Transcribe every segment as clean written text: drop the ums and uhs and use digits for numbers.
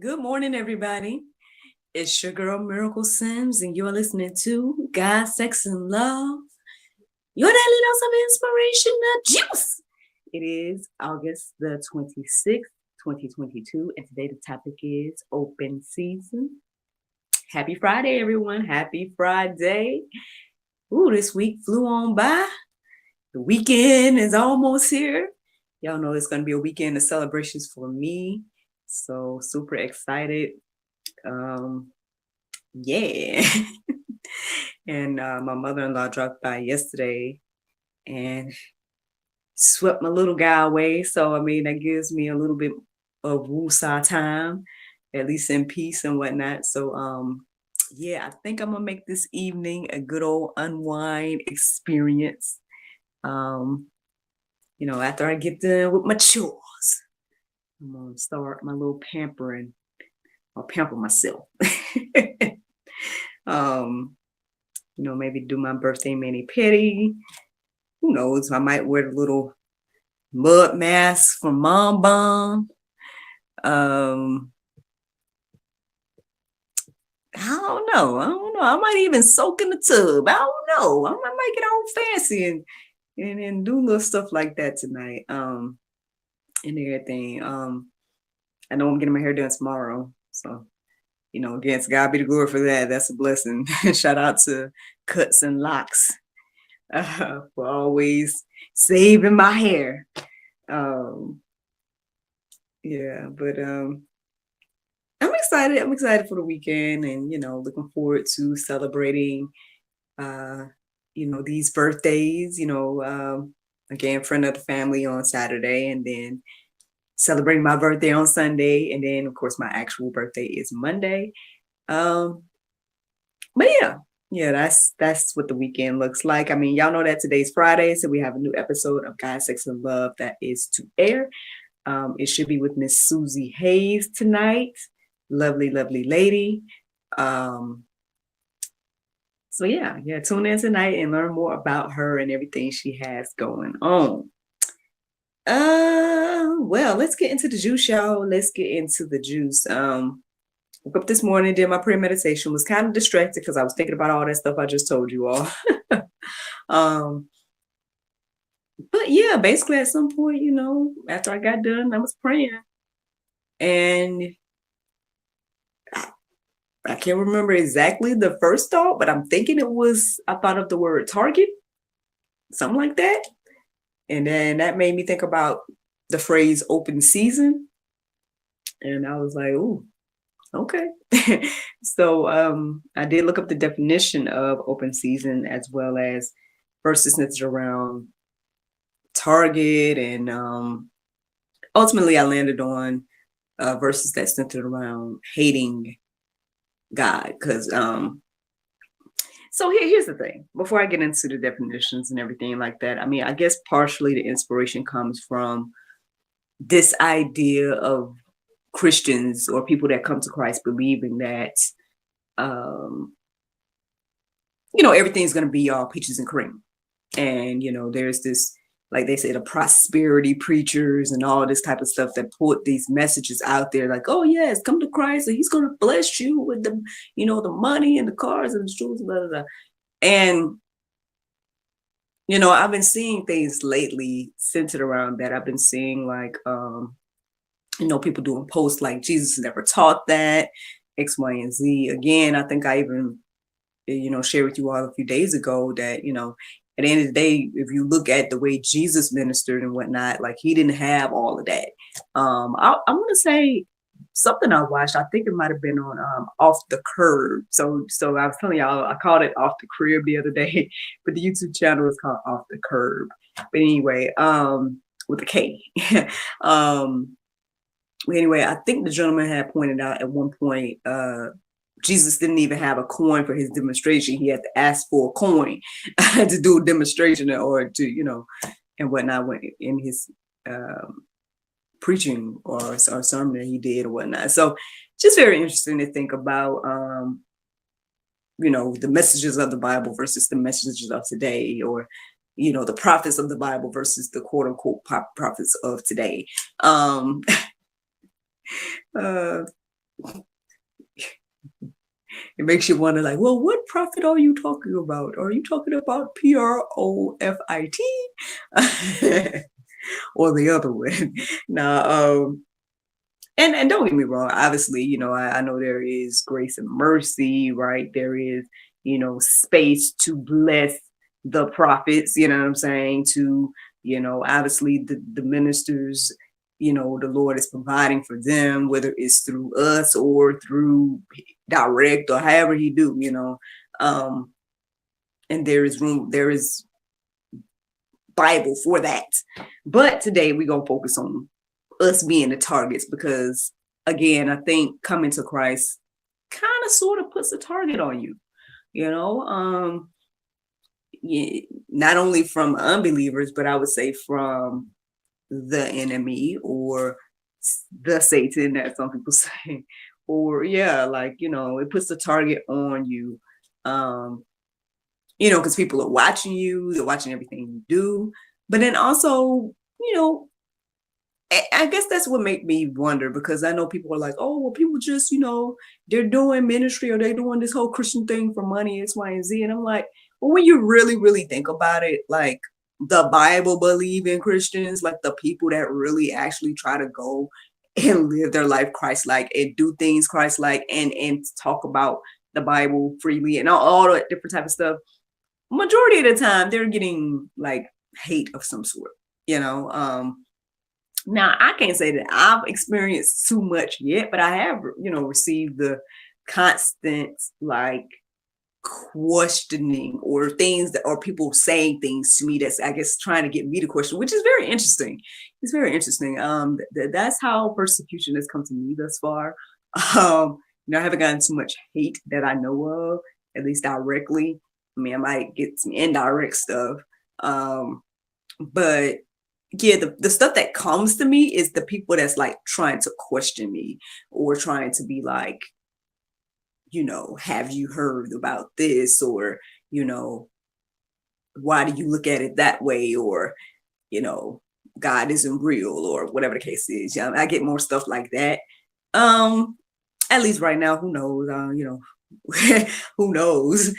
Good morning, everybody. It's your girl Miracle Sims, and you're listening to God, Sex, and Love. Your daily dose of inspiration, the juice. It is August the 26th, 2022, and today the topic is open season. Happy Friday, everyone. Happy Friday. Ooh, this week flew on by. The weekend is almost here. Y'all know it's going to be a weekend of celebrations for me. So super excited. Um, yeah. And my mother-in-law dropped by yesterday and swept my little guy away. So, I mean, that gives me a little bit of woosah time, at least in peace and whatnot. So, yeah, I think I'm gonna make this evening a good old unwind experience. Um, after I get done with my chores, I'm gonna start my little pampering. I'll pamper myself. um, maybe do my birthday mani pedi. Who knows? I might wear the little mud mask from Mom Bomb. Um, I don't know. I might even soak in the tub. I don't know. I might make it all fancy and do little stuff like that tonight. And everything. I know I'm getting my hair done tomorrow. So, again, to God be the glory for that. That's a blessing. Shout out to Cuts and Locks for always saving my hair. Um, yeah, but I'm excited. I'm excited for the weekend, and looking forward to celebrating these birthdays. Again, friend of the family on Saturday, and then celebrating my birthday on Sunday, and then of course my actual birthday is Monday. Um, but yeah, that's what the weekend looks like. I mean, y'all know that today's Friday, so we have a new episode of God, Sex, and Love that is to air. It should be with Miss Susie Hayes tonight. Lovely, lovely lady. So yeah, tune in tonight and learn more about her and everything she has going on. Well, let's get into the juice, y'all. Let's get into the juice. Woke up this morning, did my prayer meditation, was kind of distracted because I was thinking about all that stuff I just told you all. But yeah, basically at some point, after I got done, I was praying. And I can't remember exactly the first thought, but I'm thinking I thought of the word Target, something like that. And then that made me think about the phrase open season. And I was like, ooh, okay. So I did look up the definition of open season as well as verses centered around Target. And ultimately I landed on verses that centered around hating God. Because so here's the thing. Before I get into the definitions and everything like that, I mean, I guess partially the inspiration comes from this idea of Christians or people that come to Christ believing that, everything's going to be all peaches and cream. And, there's this, like they say, the prosperity preachers and all this type of stuff that put these messages out there like, oh, yes, come to Christ and he's going to bless you with the, the money and the cars and the shoes, blah, blah, blah. And, I've been seeing things lately centered around that. I've been seeing like, people doing posts like Jesus never taught that, X, Y, and Z. Again, I think I even, shared with you all a few days ago that, at the end of the day, if you look at the way Jesus ministered and whatnot, like he didn't have all of that. I'm going to say something I watched. I think it might have been on Off the Curb. So I was telling y'all, I called it Off the Crib the other day, but the YouTube channel is called Off the Curb. But anyway, with a K. Anyway, I think the gentleman had pointed out at one point, Jesus didn't even have a coin for his demonstration. He had to ask for a coin to do a demonstration or to, and whatnot in his preaching or sermon that he did or whatnot. So just very interesting to think about, the messages of the Bible versus the messages of today, or, the prophets of the Bible versus the quote unquote prophets of today. It makes you wonder, like, well, what prophet are you talking about? Are you talking about Profit? Or the other one? Now, and don't get me wrong, obviously, I know there is grace and mercy, right? There is, space to bless the prophets, you know what I'm saying? To, obviously the ministers, the Lord is providing for them, whether it's through us or through direct or however he do, um, and there is Bible for that. But today we're gonna focus on us being the targets because, again, I think coming to Christ kind of sort of puts a target on you, you know. Not only from unbelievers, but I would say from the enemy or the Satan, as some people say, or yeah, like it puts a target on you. Because people are watching you, they're watching everything you do. But then also, I guess that's what made me wonder, because I know people are like, oh, well, people just, they're doing ministry or they're doing this whole Christian thing for money, X, Y, and Z. And I'm like, well, when you really, really think about it, like the Bible believe in Christians, like the people that really actually try to go and live their life Christ-like and do things Christ-like and talk about the Bible freely and all that different type of stuff. Majority of the time, they're getting like hate of some sort, Now, I can't say that I've experienced too much yet, but I have, received the constant like questioning or things that, or people saying things to me that's, I guess, trying to get me to question, which is very interesting. It's very interesting. That's how persecution has come to me thus far. I haven't gotten too much hate that I know of, at least directly. I mean, I might get some indirect stuff. But yeah, the stuff that comes to me is the people that's like trying to question me or trying to be like, have you heard about this? Or, why do you look at it that way? Or, God isn't real, or whatever the case is. I get more stuff like that. At least right now, who knows? Who knows?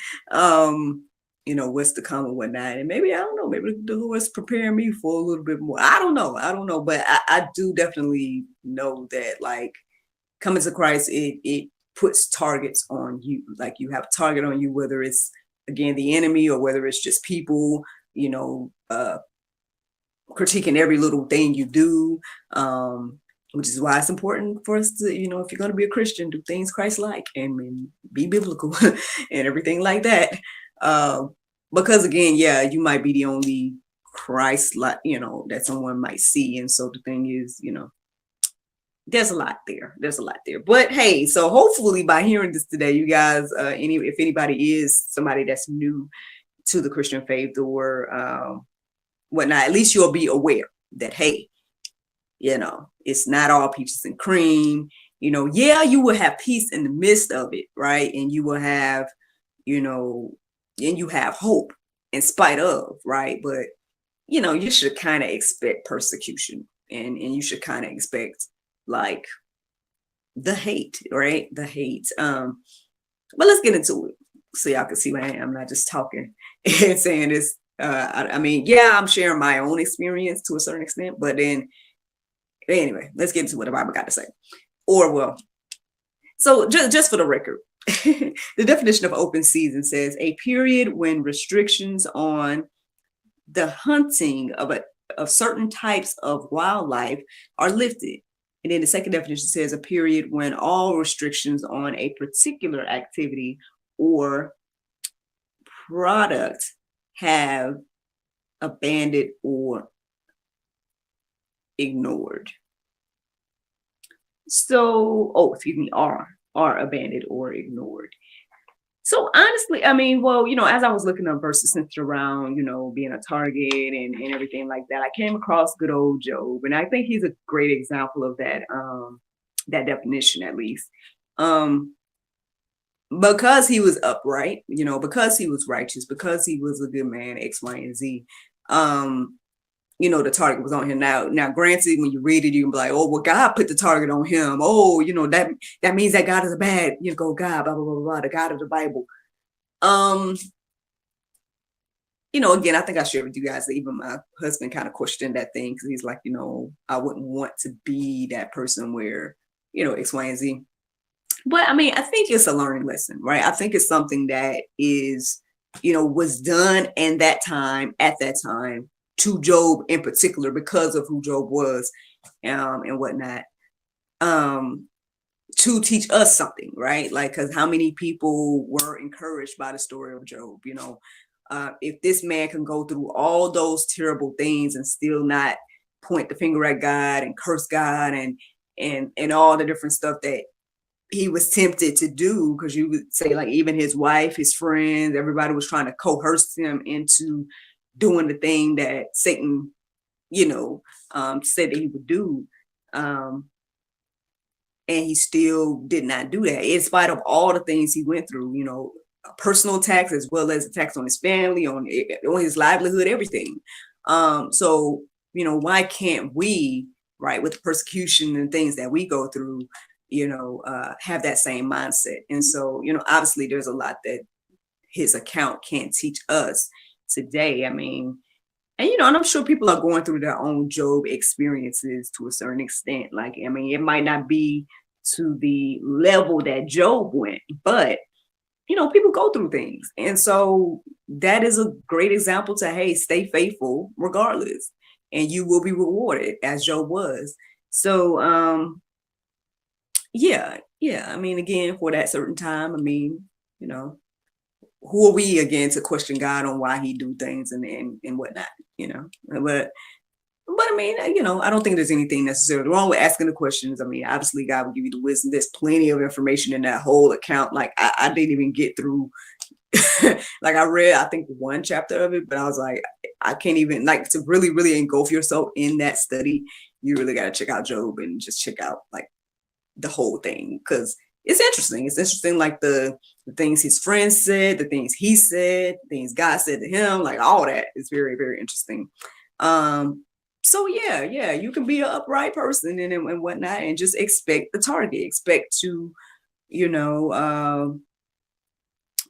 What's to come and whatnot. And maybe, I don't know, maybe the Lord's preparing me for a little bit more. I don't know. But I do definitely know that, like, coming to Christ, it puts targets on you. Like, you have a target on you, whether it's, again, the enemy or whether it's just people, critiquing every little thing you do. Which is why it's important for us to, if you're going to be a Christian, do things Christ-like and be biblical and everything like that. Because again, yeah, you might be the only Christ-like, that someone might see. And so the thing is, there's a lot there. But hey, so hopefully by hearing this today, you guys, if anybody is somebody that's new to the Christian faith or whatnot, at least you'll be aware that, hey, it's not all peaches and cream. Yeah, you will have peace in the midst of it, right? And you will have, and you have hope in spite of, right? But, you should kind of expect persecution and you should kind of expect like the hate, right? The hate. But let's get into it so y'all can see what I am. I'm not just talking and saying this. I mean, yeah, I'm sharing my own experience to a certain extent, but then anyway, let's get into what the Bible got to say. Or, well, so just for the record, the definition of open season says a period when restrictions on the hunting of certain types of wildlife are lifted. And then the second definition says a period when all restrictions on a particular activity or product have abandoned or ignored. So, are abandoned or ignored. So honestly, I mean, well, as I was looking up verses centered around, being a target and everything like that, I came across good old Job. And I think he's a great example of that, that definition, at least. Because he was upright, because he was righteous, because he was a good man, X, Y, and Z. the target was on him. Now, granted, when you read it, you can be like, oh, well, God put the target on him. Oh, that means that God is a bad, God, blah, blah, blah, blah, the God of the Bible. Again, I think I shared with you guys that even my husband kind of questioned that thing because he's like, I wouldn't want to be that person where, X, Y, and Z. But I mean, I think it's a learning lesson, right? I think it's something that is, was done at that time to Job in particular because of who Job was and whatnot, to teach us something, right? Like, because how many people were encouraged by the story of Job, if this man can go through all those terrible things and still not point the finger at God and curse God and all the different stuff that he was tempted to do, because you would say like even his wife, his friends, everybody was trying to coerce him into doing the thing that Satan, said that he would do. And he still did not do that in spite of all the things he went through, personal attacks as well as attacks on his family, on his livelihood, everything. So, why can't we, right, with the persecution and things that we go through, have that same mindset? And so, obviously there's a lot that his account can't teach us today. I mean, and, and I'm sure people are going through their own Job experiences to a certain extent. Like, I mean, it might not be to the level that Job went, but, people go through things. And so that is a great example to, hey, stay faithful regardless, and you will be rewarded as Job was. So, yeah. I mean, again, for that certain time, I mean, who are we again to question God on why he do things and whatnot, but I mean, I don't think there's anything necessarily wrong with asking the questions. I mean, obviously God will give you the wisdom. There's plenty of information in that whole account. Like I didn't even get through, like I read, I think one chapter of it, but I was like, I can't even, like, to really, really engulf yourself in that study. You really got to check out Job and just check out like the whole thing, because it's interesting. It's interesting, like the things his friends said, the things he said, the things God said to him, like all that is very, very interesting. So yeah, you can be an upright person and whatnot, and just expect the target, expect to,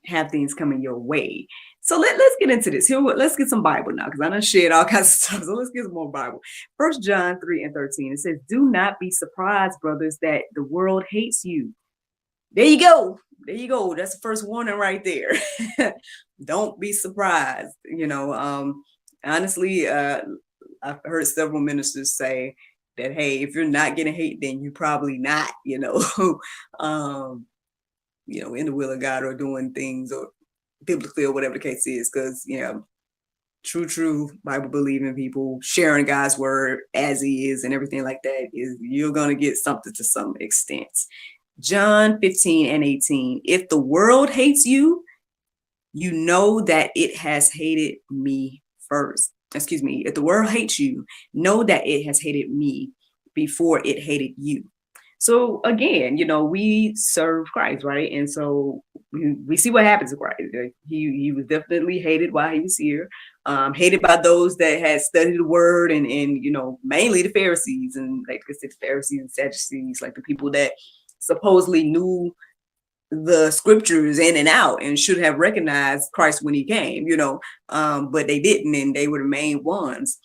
have things coming your way. So let's get into this. Here, let's get some Bible now, because I done shared all kinds of stuff. So let's get some more Bible. 1 John 3:13. It says, "Do not be surprised, brothers, that the world hates you." There you go. That's the first warning right there. Don't be surprised. Honestly, I've heard several ministers say that, hey, if you're not getting hate, then you're probably not, in the will of God, or doing things or biblically, or whatever the case is. Because, true Bible believing people sharing God's word as he is and everything like that, you're going to get something to some extent. John 15:18. If the world hates you, you know that it has hated me first. Excuse me. If the world hates you, know that it has hated me before it hated you. So again, we serve Christ, right? And so we see what happens to Christ. He was definitely hated while he was here, hated by those that had studied the word, and mainly the Pharisees, and like the Pharisees and Sadducees, like the people that supposedly knew the scriptures in and out and should have recognized Christ when he came, but they didn't, and they were the main ones.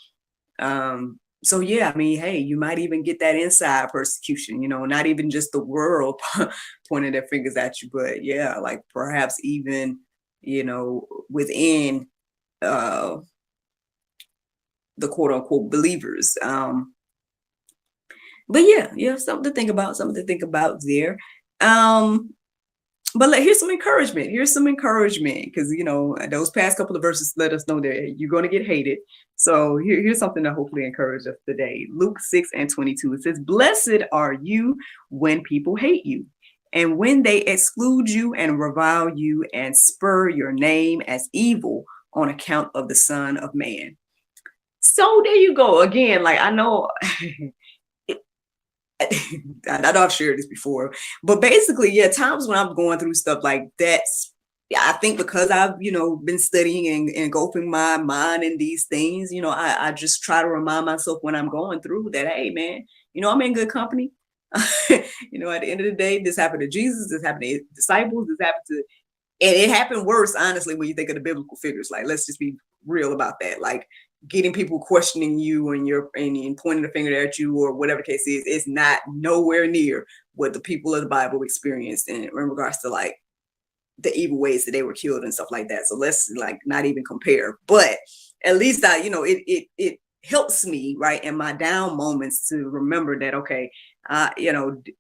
So yeah, I mean, hey, you might even get that inside persecution, not even just the world pointing their fingers at you, but yeah, like perhaps even, within the quote unquote believers. But yeah, something to think about there. But here's some encouragement. Because, those past couple of verses let us know that you're going to get hated. So here's something to hopefully encourage us today. Luke 6:22. It says, "Blessed are you when people hate you, and when they exclude you and revile you and spur your name as evil on account of the Son of Man." So there you go. Again, like I know... I know I've shared this before, but basically, yeah, times when I'm going through stuff like that, yeah, I think because I've, been studying and engulfing my mind in these things, I just try to remind myself when I'm going through that, hey, man, I'm in good company. At the end of the day, this happened to Jesus, this happened to his disciples, this happened to, and it happened worse, honestly, when you think of the biblical figures. Like, let's just be real about that. Like, getting people questioning you and pointing the finger at you or whatever the case is not nowhere near what the people of the Bible experienced in regards to like the evil ways that they were killed and stuff like that. So let's like not even compare. But at least it helps me, right, in my down moments to remember that, okay,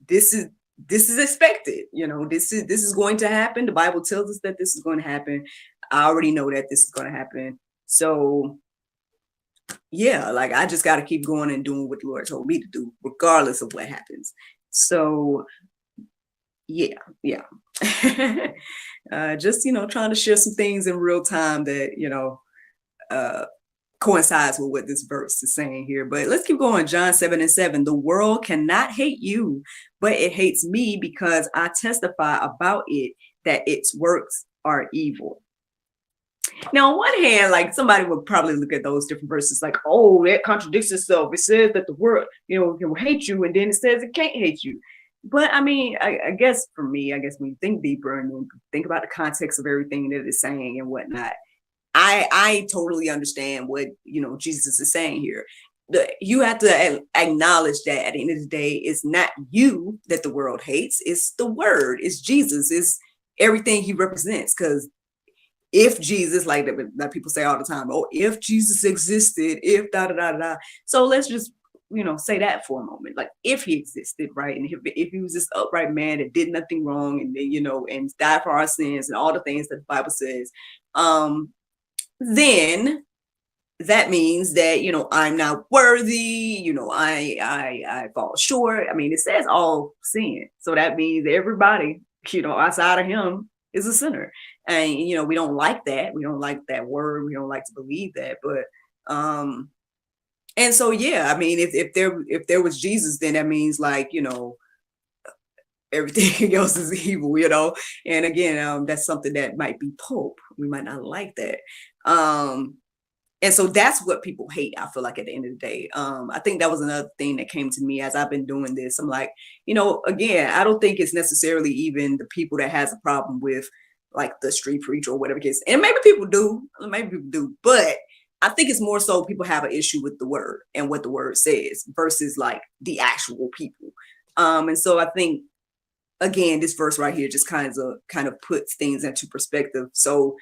this is expected. This is going to happen. The Bible tells us that this is going to happen. I already know that this is going to happen. So yeah, like I just got to keep going and doing what the Lord told me to do, regardless of what happens. So yeah. Just trying to share some things in real time that coincides with what this verse is saying here. But let's keep going. John 7:7. The world cannot hate you, but it hates me because I testify about it that its works are evil. Now, on one hand, like somebody would probably look at those different verses like, oh, that contradicts itself. It says that the world, will hate you, and then it says it can't hate you. But I mean, I guess for me, when you think deeper and you think about the context of everything that it's saying and whatnot, I totally understand what Jesus is saying here. You have to acknowledge that at the end of the day, it's not you that the world hates. It's the word. It's Jesus. It's everything he represents. Because if Jesus, like people say all the time, oh, if Jesus existed, if da da da da. So let's just say that for a moment. Like if he existed, right, and if he was this upright man that did nothing wrong, and and died for our sins and all the things that the Bible says, then that means that I'm not worthy. I fall short. I mean, it says all sin, so that means everybody outside of him is a sinner. And we don't like that. We don't like that word. We don't like to believe that. But and so yeah, I mean, if there was Jesus, then that means like everything else is evil, And again, that's something that might be Pope. We might not like that. And so that's what people hate, I feel like, at the end of the day. I think that was another thing that came to me as I've been doing this. I'm like, again, I don't think it's necessarily even the people that has a problem with like the street preacher or whatever case. And maybe people do, but I think it's more so people have an issue with the word and what the word says versus like the actual people. And so I think, again, this verse right here just kind of puts things into perspective. So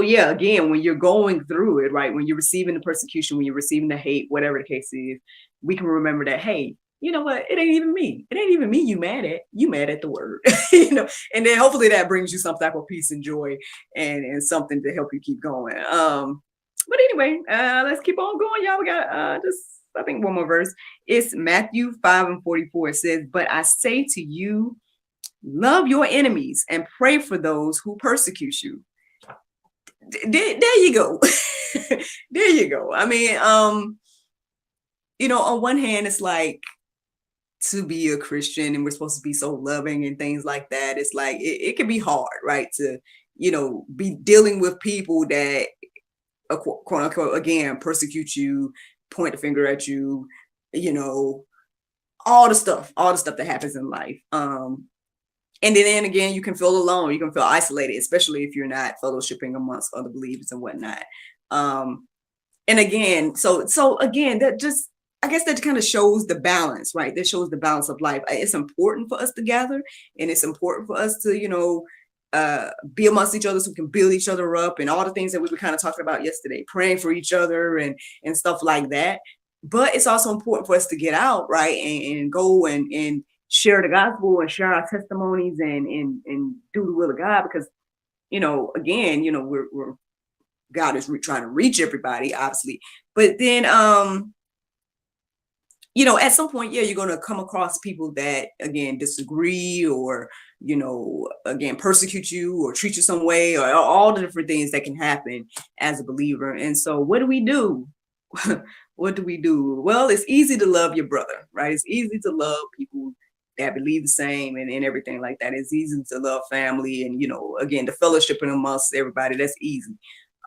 yeah, again, when you're going through it, right, when you're receiving the persecution, when you're receiving the hate, whatever the case is, we can remember that, hey, you know what? It ain't even me. It ain't even me you mad at. You mad at the word. And then hopefully that brings you some type of peace and joy and something to help you keep going. But anyway, let's keep on going, y'all. We got just I think one more verse. It's Matthew 5:44. It says, "But I say to you, love your enemies and pray for those who persecute you." There you go. There you go. I mean, on one hand, it's like to be a Christian and we're supposed to be so loving and things like that. It's like it can be hard, right? To, be dealing with people that, quote unquote, again, persecute you, point the finger at you, all the stuff that happens in life. And then again, you can feel alone. You can feel isolated, especially if you're not fellowshipping amongst other believers and whatnot. And again, so again, that just, I guess that kind of shows the balance, right? That shows the balance of life. It's important for us to gather, and it's important for us to, be amongst each other so we can build each other up and all the things that we were kind of talking about yesterday, praying for each other and stuff like that. But it's also important for us to get out, right? And go and share the gospel and share our testimonies and do the will of God, because again, we're God is trying to reach everybody, obviously, but then at some point, yeah, you're going to come across people that again disagree or again persecute you or treat you some way, or all the different things that can happen as a believer. And so what do we do? What do we do? Well, it's easy to love your brother, right? It's easy to love people that believe the same and everything like that. It's easy to love family and, again, the fellowship amongst everybody, that's easy.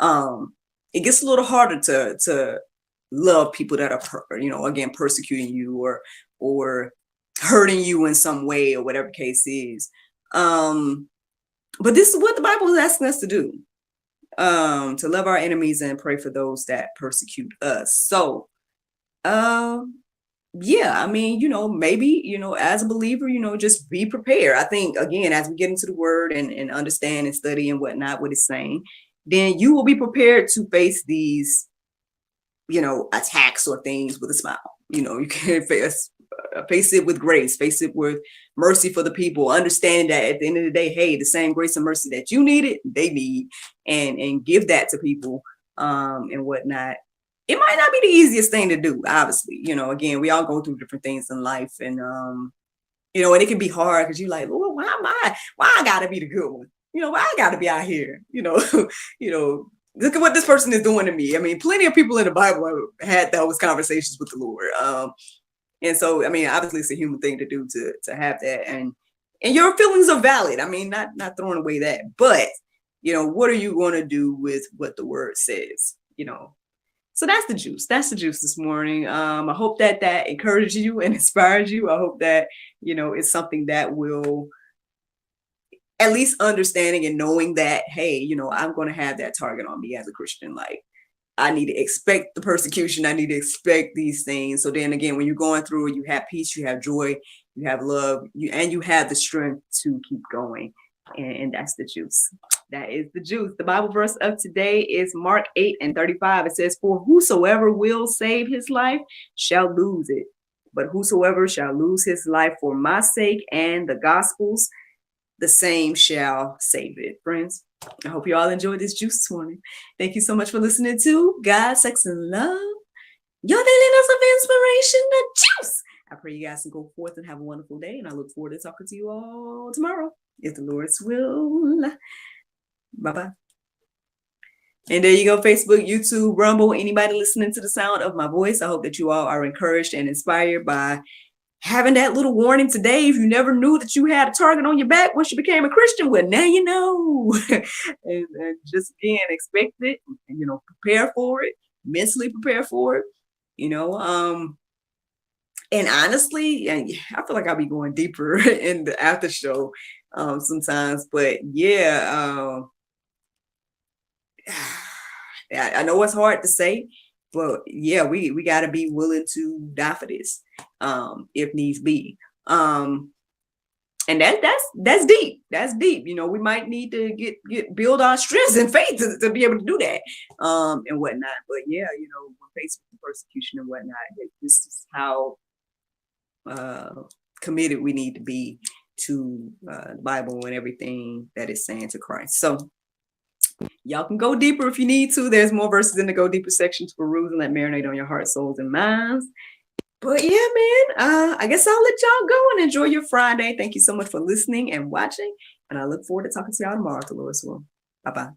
It gets a little harder to love people that are, again, persecuting you or hurting you in some way or whatever case is. But this is what the Bible is asking us to do. To love our enemies and pray for those that persecute us. So, yeah, I mean, maybe, as a believer, just be prepared. I think, again, as we get into the word and understand and study and whatnot, what it's saying, then you will be prepared to face these, attacks or things with a smile. You can face it with grace, face it with mercy for the people, understanding that at the end of the day, hey, the same grace and mercy that you needed, they need, and give that to people, and whatnot. It might not be the easiest thing to do, obviously. Again, we all go through different things in life, and and it can be hard because you're like, Lord, why I gotta be the good one? Why I gotta be out here? Look at what this person is doing to me. I mean, plenty of people in the Bible have had those conversations with the Lord. And so, I mean, obviously it's a human thing to do to have that. And your feelings are valid. I mean, not throwing away that, but what are you going to do with what the word says? So that's the juice. That's the juice this morning. I hope that encourages you and inspires you. I hope that, it's something that will at least understanding and knowing that, hey, I'm going to have that target on me as a Christian. Like, I need to expect the persecution. I need to expect these things. So then again, when you're going through it, you have peace, you have joy, you have love, and you have the strength to keep going. And that's the juice. That is the juice. The Bible verse of today is Mark 8:35. It says, "For whosoever will save his life shall lose it. But whosoever shall lose his life for my sake and the gospel's, the same shall save it." Friends, I hope you all enjoyed this juice this morning. Thank you so much for listening to God, Sex, and Love, your daily dose of inspiration, the juice. I pray you guys can go forth and have a wonderful day, and I look forward to talking to you all tomorrow, if the Lord's will. Bye-bye. And there you go, Facebook, YouTube, Rumble, anybody listening to the sound of my voice. I hope that you all are encouraged and inspired by having that little warning today. If you never knew that you had a target on your back once you became a Christian, well, now you know. and just again, expect it, and prepare for it, mentally prepare for it, and honestly, I feel like I'll be going deeper in the after show sometimes, but yeah, I know it's hard to say, but yeah, we got to be willing to die for this, if needs be. And that's deep. That's deep. We might need to build our strength and faith to be able to do that, and whatnot. But yeah, when faced with persecution and whatnot, this is how committed we need to be to the Bible and everything that it's saying to Christ. So y'all can go deeper if you need to. There's more verses in the go deeper section to peruse and let marinate on your heart, souls, and minds. But yeah, man, I guess I'll let y'all go and enjoy your Friday. Thank you so much for listening and watching. And I look forward to talking to y'all tomorrow, if the Lord's will. Bye-bye.